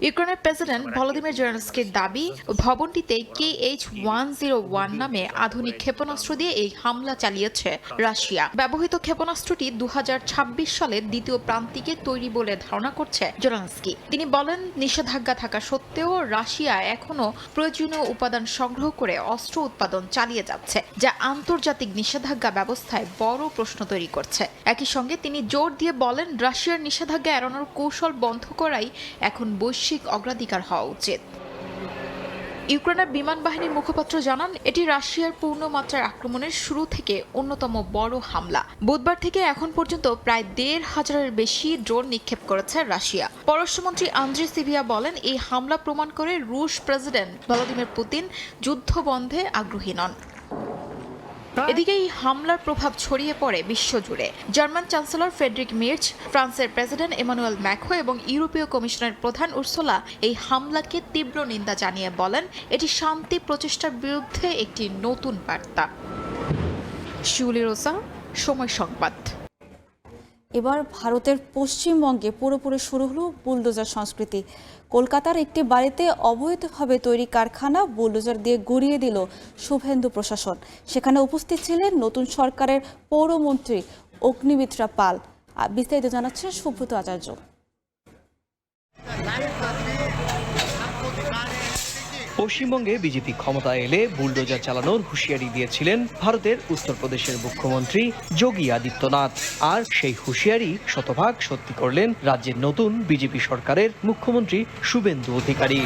ইউক্রেনের প্রেসিডেন্ট ভলোদিমির জেলেনস্কির দাবি, ভবনটিতে KH-101 নামে আধুনিক ক্ষেপণাস্ত্র দিয়ে এই হামলা চালিয়েছে রাশিয়া। ব্যবহৃত ক্ষেপণাস্ত্রটি 2026 সালের দ্বিতীয় প্রান্তিকে তৈরি বলে ধারণা করছে জেলেনস্কি। তিনি বলেন, নিষেধাজ্ঞা থাকা সত্ত্বেও রাশিয়া এখনো প্রয়োজনীয় উপাদান সংগ্রহ করে অস্ত্র উৎপাদন চালিয়ে যাচ্ছে, যা আন্তর্জাতিক নিষেধাজ্ঞা ব্যবস্থায় বড় প্রশ্ন তৈরি করছে। একই সঙ্গে তিনি জোর দিয়ে বলেন, রাশিয়ার নিষেধাজ্ঞা এড়ানোর কৌশল বন্ধ করাই এখন বৈশ্বিক অগ্রাধিকার হওয়া উচিত। ইউক্রেনের বিমান বাহিনীর মুখপাত্র জানান, এটি রাশিয়ার পূর্ণমাত্রার আক্রমণের শুরু থেকে অন্যতম বড় হামলা। বুধবার থেকে এখন পর্যন্ত প্রায় 1,500-এর বেশি ড্রোন নিক্ষেপ করেছে রাশিয়া। পররাষ্ট্রমন্ত্রী আন্দ্রি সিবিয়া বলেন, এই হামলা প্রমাণ করে রুশ প্রেসিডেন্ট ভ্লাদিমির পুতিন যুদ্ধ বন্ধে আগ্রহী নন। এদিকে এই হামলার প্রভাব ছড়িয়ে পড়ে বিশ্বজুড়ে। জার্মান চ্যান্সেলর ফ্রেডরিক মের্জ, ফ্রান্সের প্রেসিডেন্ট এমানুয়েল ম্যাক্রো এবং ইউরোপীয় কমিশনের প্রধান উর্সুলা এই হামলাকে তীব্র নিন্দা জানিয়ে বলেন, এটি শান্তি প্রচেষ্টার বিরুদ্ধে একটি নতুন বার্তা। শিউলি রোসা, সময় সংবাদ। এবার ভারতের পশ্চিমবঙ্গে পুরোপুরি শুরু হলো বুলডোজার সংস্কৃতি। কলকাতার একটি বাড়িতে অবৈধভাবে তৈরি কারখানা বুলডোজার দিয়ে গুঁড়িয়ে দিল শুভেন্দু প্রশাসন। সেখানে উপস্থিত ছিলেন নতুন সরকারের পৌরমন্ত্রী অগ্নিমিত্রা পাল। বিস্তারিত জানাচ্ছেন সুব্রত আচার্য। পশ্চিমবঙ্গে বিজেপি ক্ষমতায় এলে বুলডোজার চালানোর হুঁশিয়ারি দিয়েছিলেন ভারতের উত্তরপ্রদেশের মুখ্যমন্ত্রী যোগী আদিত্যনাথ। আর সেই হুঁশিয়ারি শতভাগ সত্যি করলেন রাজ্যের নতুন বিজেপি সরকারের মুখ্যমন্ত্রী শুভেন্দু অধিকারী।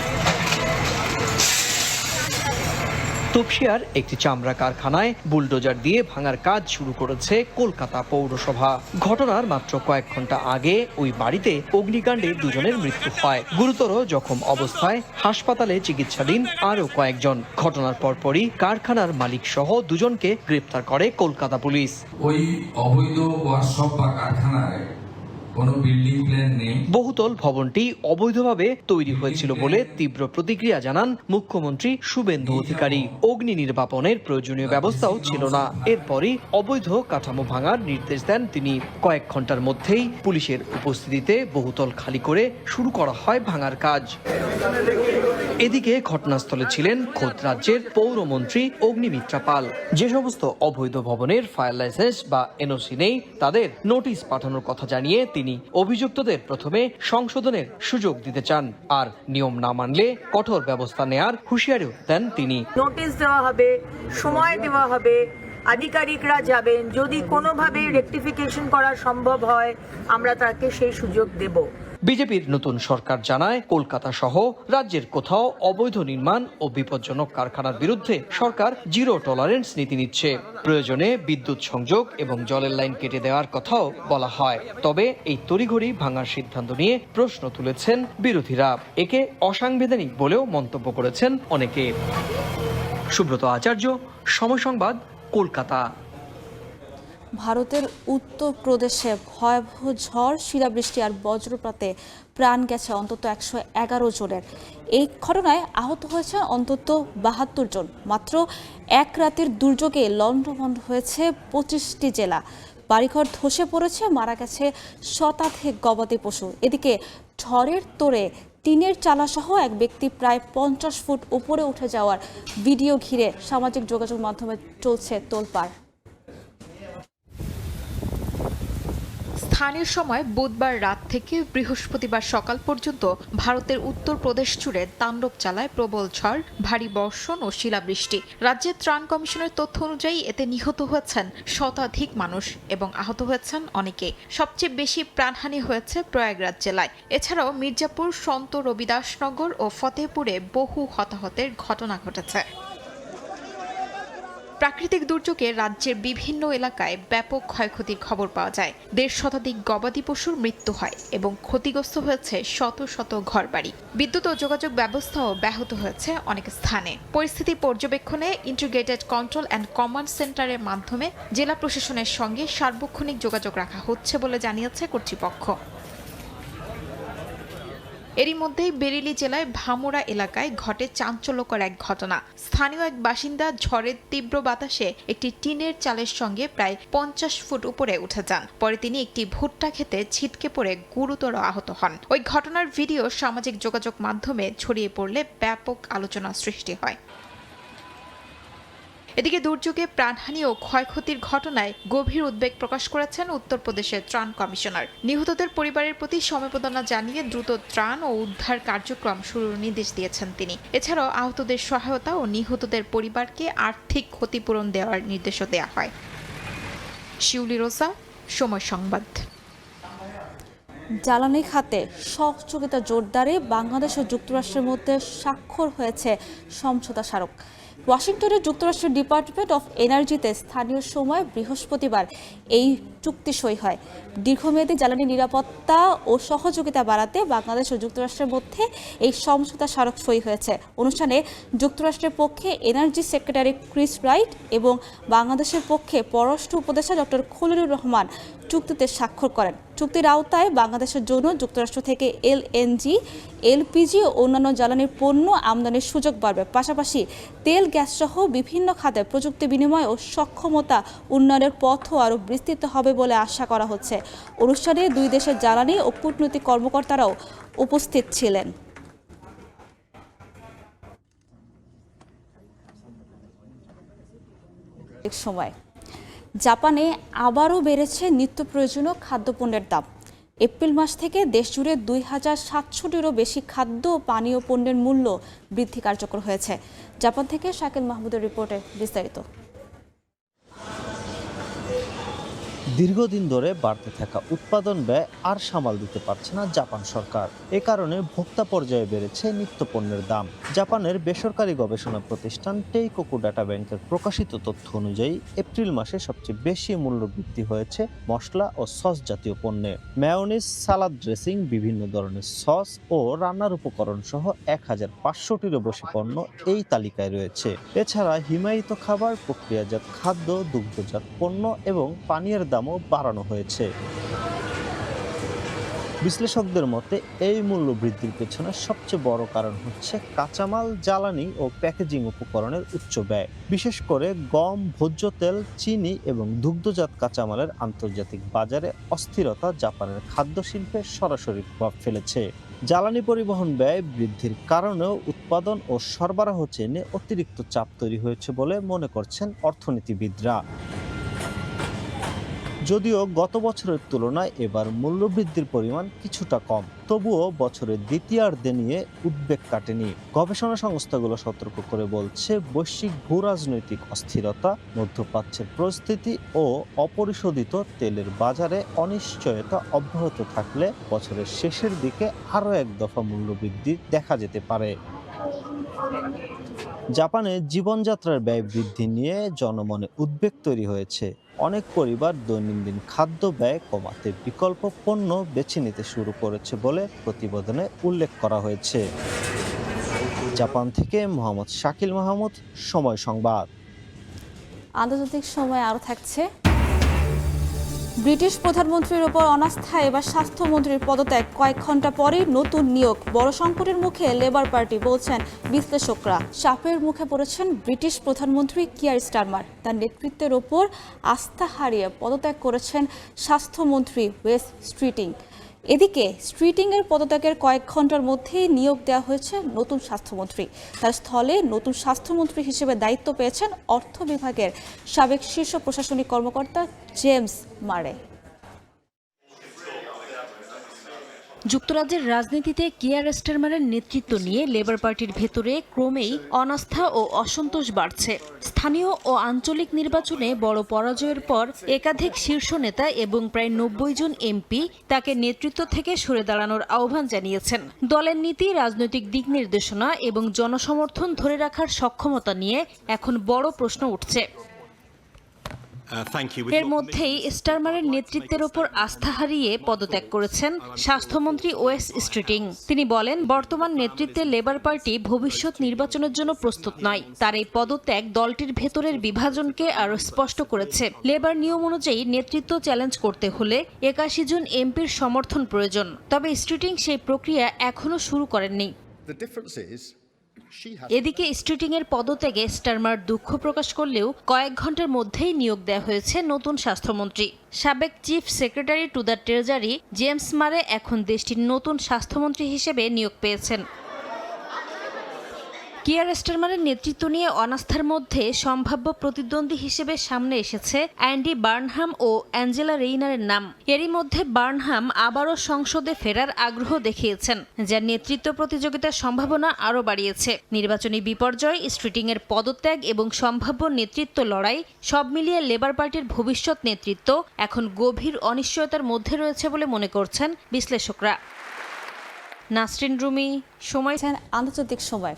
তপসিয়ার একটি চামড়া কারখানায় বুলডোজার দিয়ে ভাঙার কাজ শুরু করেছে কলকাতা পৌরসভা। ঘটনার মাত্র কয়েক ঘন্টা আগে ওই বাড়িতে অগ্নিকাণ্ডে দুজনের মৃত্যু হয়। গুরুতর জখম অবস্থায় হাসপাতালে চিকিৎসাধীন আরও কয়েকজন। ঘটনার পরপরই কারখানার মালিক সহ দুজনকে গ্রেপ্তার করে কলকাতা পুলিশ। ওই অবৈধ ওয়ার্কশপ বা কারখানায় কোনো বিল্ডিং প্ল্যান নেই। বহুতল ভবনটি অবৈধভাবে তৈরি হয়েছিল বলে তীব্র প্রতিক্রিয়া জানান মুখ্যমন্ত্রী শুভেন্দু অধিকারী। অগ্নি নির্বাপনের প্রয়োজনীয় ব্যবস্থাও ছিল না। এরপরই অবৈধ কাঠামো ভাঙার নির্দেশ দেন তিনি। কয়েক ঘন্টার মধ্যেই পুলিশের উপস্থিতিতে বহুতল খালি করে শুরু করা হয় ভাঙার কাজ। এদিকে ঘটনাস্থলে ছিলেন খোদ রাজ্যের পৌরমন্ত্রী অগ্নিমিত্রা পাল। যে সমস্ত অবৈধ ভবনের ফায়ার লাইসেন্স বা এনওসি নেই তাদের নোটিশ পাঠানোর কথা জানিয়ে তিনি অভিযুক্তদের প্রথমে সংশোধনের সুযোগ দিতে চান, আর নিয়ম না মানলে কঠোর ব্যবস্থা নেয়ার হুঁশিয়ারিও দেন তিনি। নোটিশ দেওয়া হবে, সময় দেওয়া হবে, আধিকারিকরা যাবেন, যদি কোনোভাবে রেকটিফিকেশন করা সম্ভব হয় আমরা তাকে সেই সুযোগ দেব। বিজেপির নতুন সরকার জানায়, কলকাতা সহ রাজ্যের কোথাও অবৈধ নির্মাণ ও বিপজ্জনক কারখানার বিরুদ্ধে সরকার জিরো টলারেন্স নীতি নিচ্ছে। প্রয়োজনে বিদ্যুৎ সংযোগ এবং জলের লাইন কেটে দেওয়ার কথাও বলা হয়। তবে এই তড়িঘড়ি ভাঙার সিদ্ধান্ত নিয়ে প্রশ্ন তুলেছেন বিরোধীরা। একে অসাংবিধানিক বলেও মন্তব্য করেছেন অনেকে। সুব্রত আচার্য, সময় সংবাদ, কলকাতা। ভারতের উত্তরপ্রদেশে ভয়াবহ ঝড়, শিলাবৃষ্টি আর বজ্রপাতে প্রাণ গেছে অন্তত 111 জনের। এই ঘটনায় আহত হয়েছে অন্তত 72 জন। মাত্র এক রাতের দুর্যোগে লণ্ডভণ্ড হয়েছে 25টি জেলা। বাড়িঘর ধসে পড়েছে, মারা গেছে শতাধিক গবাদি পশু। এদিকে ঝড়ের তোড়ে টিনের চালাসহ এক ব্যক্তি প্রায় 50 ফুট উপরে উঠে যাওয়ার ভিডিও ঘিরে সামাজিক যোগাযোগ মাধ্যমে চলছে তোলপাড়। স্থানীয় সময় বুধবার রাত থেকে বৃহস্পতিবার সকাল পর্যন্ত ভারতের উত্তরপ্রদেশ জুড়ে তাণ্ডব চালায় প্রবল ঝড়, ভারী বর্ষণ ও শিলাবৃষ্টি। রাজ্যের ত্রাণ কমিশনের তথ্য অনুযায়ী এতে নিহত হয়েছেন শতাধিক মানুষ এবং আহত হয়েছেন অনেকে। সবচেয়ে বেশি প্রাণহানি হয়েছে প্রয়াগরাজ জেলায়। এছাড়াও মির্জাপুর, সন্ত রবিদাসনগর ও ফতেহপুরে বহু হতাহতের ঘটনা ঘটেছে। প্রাকৃতিক দুর্যোগে রাজ্যের বিভিন্ন এলাকায় ব্যাপক ক্ষয়ক্ষতির খবর পাওয়া যায়। 1.5 শতাধিক গবাদি পশুর মৃত্যু হয় এবং ক্ষতিগ্রস্ত হয়েছে শত শত ঘরবাড়ি। বিদ্যুৎ ও যোগাযোগ ব্যবস্থাও ব্যাহত হয়েছে অনেক স্থানে। পরিস্থিতি পর্যবেক্ষণে ইন্টিগ্রেটেড কন্ট্রোল অ্যান্ড কমান্ড সেন্টারের মাধ্যমে জেলা প্রশাসনের সঙ্গে সার্বক্ষণিক যোগাযোগ রাখা হচ্ছে বলে জানিয়েছে কর্তৃপক্ষ। এরই মধ্যেই বেরেলি জেলায় ভামুরা এলাকায় ঘটে চাঞ্চল্যকর এক ঘটনা। স্থানীয় এক বাসিন্দা ঝড়ের তীব্র বাতাসে একটি টিনের চালের সঙ্গে প্রায় 50 ফুট উপরে উঠে যান। পরে তিনি একটি ভুট্টা খেতে ছিটকে পড়ে গুরুতর আহত হন। ওই ঘটনার ভিডিও সামাজিক যোগাযোগ মাধ্যমে ছড়িয়ে পড়লে ব্যাপক আলোচনা সৃষ্টি হয়। এদিকে দুর্যোগে প্রাণহানি ও ক্ষয়ক্ষতির ঘটনায় গভীর উদ্বেগ প্রকাশ করেছেন উত্তরপ্রদেশের ত্রাণ কমিশনার। নিহতদের পরিবারের প্রতি সমবেদনা জানিয়ে দ্রুত ত্রাণ ও উদ্ধার কার্যক্রম শুরুর নির্দেশ দিয়েছেন তিনি। এছাড়াও আহতদের সহায়তা ও নিহতদের পরিবারকে আর্থিক ক্ষতিপূরণ দেওয়ার নির্দেশও দেওয়া হয়। শিউলি রোজা, সময় সংবাদ। জ্বালানি খাতে সহযোগিতা জোরদারে বাংলাদেশ ও যুক্তরাষ্ট্রের মধ্যে স্বাক্ষর হয়েছে সমঝোতা স্মারক। ওয়াশিংটনের যুক্তরাষ্ট্রের ডিপার্টমেন্ট অফ এনার্জিতে স্থানীয় সময় বৃহস্পতিবার এই চুক্তি সই হয়। দীর্ঘমেয়াদী জ্বালানি নিরাপত্তা ও সহযোগিতা বাড়াতে বাংলাদেশ ও যুক্তরাষ্ট্রের মধ্যে এই সমঝোতা স্মারক সই হয়েছে। অনুষ্ঠানে যুক্তরাষ্ট্রের পক্ষে এনার্জি সেক্রেটারি ক্রিস রাইট এবং বাংলাদেশের পক্ষে পররাষ্ট্র উপদেষ্টা ডক্টর খলিলুর রহমান চুক্তিতে স্বাক্ষর করেন। চুক্তির আওতায় বাংলাদেশের জন্য যুক্তরাষ্ট্র থেকে এলএনজি, এলপিজি ও অন্যান্য জ্বালানির পণ্য আমদানির সুযোগ বাড়বে। পাশাপাশি তেল, গ্যাস সহ বিভিন্ন খাতে প্রযুক্তি বিনিময় ও সক্ষমতা উন্নয়নের পথও আরও বিস্তৃত হবে বলে আশা করা হচ্ছে। অনুষ্ঠানে দুই দেশের জ্বালানি ও কূটনৈতিক কর্মকর্তারাও উপস্থিত ছিলেন। সময় জাপানে আবারও বেড়েছে নিত্য প্রয়োজনীয় খাদ্যপণ্যের দাম। এপ্রিল মাস থেকে দেশজুড়ে 2700-টিরও বেশি খাদ্য ও পানীয় পণ্যের মূল্য বৃদ্ধি কার্যকর হয়েছে। জাপান থেকে শাকিল মাহমুদের রিপোর্টে বিস্তারিত। দীর্ঘদিন ধরে বাড়তে থাকা উৎপাদন ব্যয় আর সামাল দিতে পারছে না জাপান সরকার। এ কারণে ভোক্তা পর্যায়ে বেড়েছে নিত্যপণ্যের দাম। জাপানের বেসরকারি গবেষণা প্রতিষ্ঠান টেইকোকু ডাটা ব্যাংকের প্রকাশিত তথ্য অনুযায়ী এপ্রিল মাসে সবচেয়ে বেশি মূল্য বৃদ্ধি হয়েছে মশলা ও সস জাতীয় পণ্যে। মেয়োনিজ, সালাদ ড্রেসিং, বিভিন্ন ধরনের সস ও রান্নার উপকরণ সহ 1500-টিরও বেশি পণ্য এই তালিকায় রয়েছে। এছাড়া হিমায়িত খাবার, প্রক্রিয়াজাত খাদ্য, দুগ্ধজাত পণ্য এবং পানীয়ের দামও বাড়ানো হয়েছে। বিশ্লেষকদের মতে এই মূল্য বৃদ্ধির পেছনে সবচেয়ে বড় কারণ হচ্ছে কাঁচামাল, জ্বালানি ও প্যাকেজিং উপকরণের উচ্চ ব্যয়। বিশেষ করে গম, ভোজ্য তেল, চিনি এবং দুগ্ধজাত কাঁচামালের আন্তর্জাতিক বাজারে অস্থিরতা জাপানের খাদ্য শিল্পে সরাসরি প্রভাব ফেলেছে। জ্বালানি পরিবহন ব্যয় বৃদ্ধির কারণেও উৎপাদন ও সরবরাহ চেইনে অতিরিক্ত চাপ তৈরি হয়েছে বলে মনে করছেন অর্থনীতিবিদরা। যদিও গত বছরের তুলনায় এবার মূল্যবৃদ্ধির পরিমাণ কিছুটা কম, তবুও বছরের দ্বিতীয়ার্ধে নিয়ে উদ্বেগ কাটেনি। গবেষণা সংস্থাগুলো সতর্ক করে বলছে, বৈশ্বিক ভূরাজনৈতিক অস্থিরতা, মধ্যপ্রাচ্যের পরিস্থিতি ও অপরিশোধিত তেলের বাজারে অনিশ্চয়তা অব্যাহত থাকলে বছরের শেষের দিকে আরও এক দফা মূল্যবৃদ্ধি দেখা যেতে পারে। জাপানে জীবনযাত্রার ব্যয় বৃদ্ধি নিয়ে জনমনে উদ্বেগ তৈরি হয়েছে। অনেক পরিবার দৈনন্দিন খাদ্য ব্যয় কমাতে বিকল্প পণ্য বেছে নিতে শুরু করেছে বলে প্রতিবেদনে উল্লেখ করা হয়েছে। জাপান থেকে মোহাম্মদ শাকিল মাহমুদ, সময় সংবাদ। আন্তর্জাতিক সময় আরও থাকছে। ব্রিটিশ প্রধানমন্ত্রীর ওপর অনাস্থা, এবার স্বাস্থ্যমন্ত্রীর পদত্যাগ, কয়েক ঘন্টা পরেই নতুন নিয়োগ। বড় সংকটের মুখে লেবার পার্টি, বলছেন বিশ্লেষকরা। চাপের মুখে পড়েছেন ব্রিটিশ প্রধানমন্ত্রী কিয়ার স্টারমার। তার নেতৃত্বের ওপর আস্থা হারিয়ে পদত্যাগ করেছেন স্বাস্থ্যমন্ত্রী ওয়েস স্ট্রিটিং। এদিকে স্ট্রিটিংয়ের পদত্যাগের কয়েক ঘন্টার মধ্যেই নিয়োগ দেওয়া হয়েছে নতুন স্বাস্থ্যমন্ত্রী। তার স্থলে নতুন স্বাস্থ্যমন্ত্রী হিসেবে দায়িত্ব পেয়েছেন অর্থ বিভাগের সাবেক শীর্ষ প্রশাসনিক কর্মকর্তা জেমস মারে। যুক্তরাজ্যের রাজনীতিতে কিয়ার স্টারমারের নেতৃত্ব নিয়ে লেবার পার্টির ভেতরে ক্রমেই অনাস্থা ও অসন্তোষ বাড়ছে। স্থানীয় ও আঞ্চলিক নির্বাচনে বড় পরাজয়ের পর একাধিক শীর্ষ নেতা এবং প্রায় 90 জন এমপি তাকে নেতৃত্ব থেকে সরে দাঁড়ানোর আহ্বান জানিয়েছেন। দলের নীতি, রাজনৈতিক দিক নির্দেশনা এবং জনসমর্থন ধরে রাখার সক্ষমতা নিয়ে এখন বড় প্রশ্ন উঠছে। এর মধ্যেই স্টারমারের নেতৃত্বের ওপর আস্থা হারিয়ে পদত্যাগ করেছেন স্বাস্থ্যমন্ত্রী ওয়েস স্ট্রিটিং। তিনি বলেন, বর্তমান নেতৃত্বে লেবার পার্টি ভবিষ্যৎ নির্বাচনের জন্য প্রস্তুত নয়। তার এই পদত্যাগ দলটির ভেতরের বিভাজনকে আরও স্পষ্ট করেছে। লেবার নিয়ম অনুযায়ী নেতৃত্ব চ্যালেঞ্জ করতে হলে 81 জন এমপির সমর্থন প্রয়োজন। তবে স্ট্রিটিং সেই প্রক্রিয়া এখনো শুরু করেননি। এদিকে স্ট্রিটিংয়ের পদত্যাগে স্টারমার দুঃখ প্রকাশ করলেও কয়েক ঘন্টার মধ্যেই নিয়োগ দেওয়া হয়েছে নতুন স্বাস্থ্যমন্ত্রী। সাবেক chief secretary to the treasury James মারে এখন দেশটির নতুন স্বাস্থ্যমন্ত্রী হিসেবে নিয়োগ পেয়েছেন। কিয়ার স্টারমারের নেতৃত্ব নিয়ে অনাস্থার মধ্যে সম্ভাব্য প্রতিদ্বন্দ্বী হিসেবে সামনে এসেছে অ্যান্ডি বার্নহাম ও অ্যাঞ্জেলা রেইনারের নাম। এরই মধ্যে বার্নহাম আবারও সংসদে ফেরার আগ্রহ দেখিয়েছেন, যার নেতৃত্ব প্রতিযোগিতার সম্ভাবনা আরও বাড়িয়েছে। নির্বাচনী বিপর্যয়, স্ট্রিটিংয়ের পদত্যাগ এবং সম্ভাব্য নেতৃত্ব লড়াই সব মিলিয়ে লেবার পার্টির ভবিষ্যৎ নেতৃত্ব এখন গভীর অনিশ্চয়তার মধ্যে রয়েছে বলে মনে করছেন বিশ্লেষকরা। নাসরিন রুমি, সময়। আন্তর্জাতিক সময়।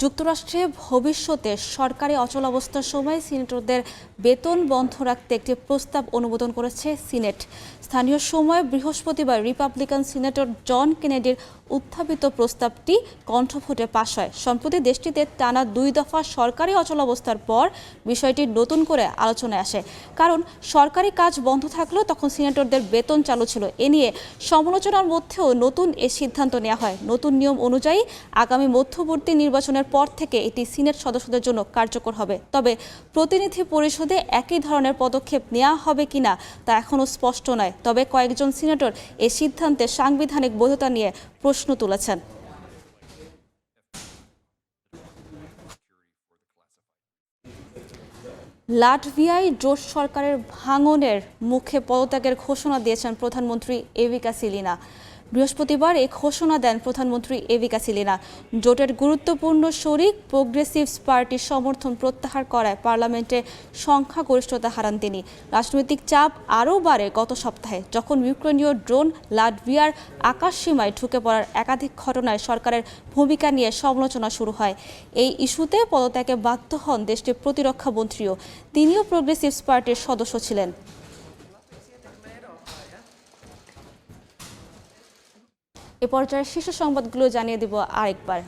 যুক্তরাষ্ট্রে ভবিষ্যতে সরকারি অচলাবস্থার সময় সিনেটরদের বেতন বন্ধ রাখতে একটি প্রস্তাব অনুমোদন করেছে সিনেট। স্থানীয় সময় বৃহস্পতিবার রিপাবলিকান সিনেটর জন কেনেডির উত্থাপিত প্রস্তাবটি কণ্ঠভোটে পাশ হয়। সম্প্রতি দেশটিতে টানা 2 দফা সরকারি অচলাবস্থার পর বিষয়টি নতুন করে আলোচনায় আসে। কারণ সরকারি কাজ বন্ধ থাকলেও তখন সিনেটরদের বেতন চালু ছিল। এ নিয়ে সমালোচনার মধ্যেও নতুন এ সিদ্ধান্ত নেওয়া হয়। নতুন নিয়ম অনুযায়ী আগামী মধ্যবর্তী নির্বাচনের পর থেকে এটি সিনেট সদস্যদের জন্য কার্যকর হবে। তবে প্রতিনিধি পরিষদে একই ধরনের পদক্ষেপ নেওয়া হবে কিনা তা এখনও স্পষ্ট নয়। তবে কয়েকজন সিনেটর এই সিদ্ধান্তে সাংবিধানিক বৈধতা নিয়ে প্রশ্ন তুলেছেন। লাটভিয়ায় জোট সরকারের ভাঙনের মুখে পদত্যাগের ঘোষণা দিয়েছেন প্রধানমন্ত্রী এভিকা সিলিনা। বৃহস্পতিবার এই ঘোষণা দেন প্রধানমন্ত্রী এভিকা সিলিনা। জোটের গুরুত্বপূর্ণ শরিক প্রোগ্রেসিভস পার্টির সমর্থন প্রত্যাহার করায় পার্লামেন্টে সংখ্যাগরিষ্ঠতা হারান তিনি। রাজনৈতিক চাপ আরও বাড়ে গত সপ্তাহে, যখন ইউক্রেনীয় ড্রোন লাটভিয়ার আকাশসীমায় ঢুকে পড়ার একাধিক ঘটনায় সরকারের ভূমিকা নিয়ে সমালোচনা শুরু হয়। এই ইস্যুতে পদত্যাগে বাধ্য হন দেশটির প্রতিরক্ষা মন্ত্রীও। তিনিও প্রোগ্রেসিভস পার্টির সদস্য ছিলেন। এ পর্যায়ে শীর্ষ সংবাদগুলো জানিয়ে দিব আরেকবার।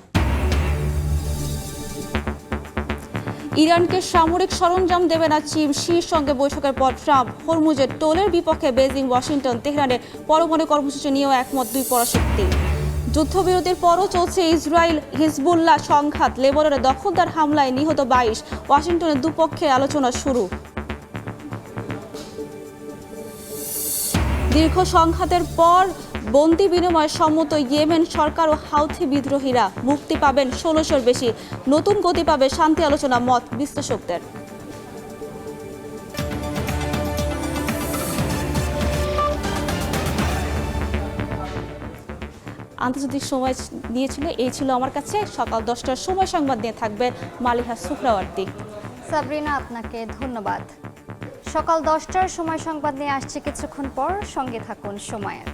ইরানকে সামরিক সরঞ্জাম দেবে না চীন, শীর সঙ্গে বৈঠকের পর ট্রাম্প। হরমুজের টোলের বিপক্ষে বেজিং, ওয়াশিংটন, তেহরানের পরমাণু কর্মসূচি নিয়েও একমত দুই পরাশক্তি। যুদ্ধবিরতির পরও চলছে ইসরায়েল হিজবুল্লাহ সংঘাত। লেবাননে দখলদার হামলায় নিহত 22। ওয়াশিংটনে দুপক্ষের আলোচনা শুরু। দীর্ঘ সংঘাতের পর বন্দি বিনিময়ে সম্মত ইয়েমেন সরকার ও হাউথি বিদ্রোহীরা। মুক্তি পাবেন 1600-র বেশি। নতুন গতি পাবে শান্তি আলোচনা, মত বিশ্লেষকদের। আন্তর্জাতিক সময় নিয়েছিল এই ছিল আমার কাছে। সকাল 10টার সময় সংবাদ নিয়ে থাকবেন মালিহা সুখরাওয়ার্দী। সাবরিনা, আপনাকে ধন্যবাদ। সকাল 10টার সময় সংবাদ নিয়ে আসছে কিছুক্ষণ পর, সঙ্গে থাকুন সময়ের।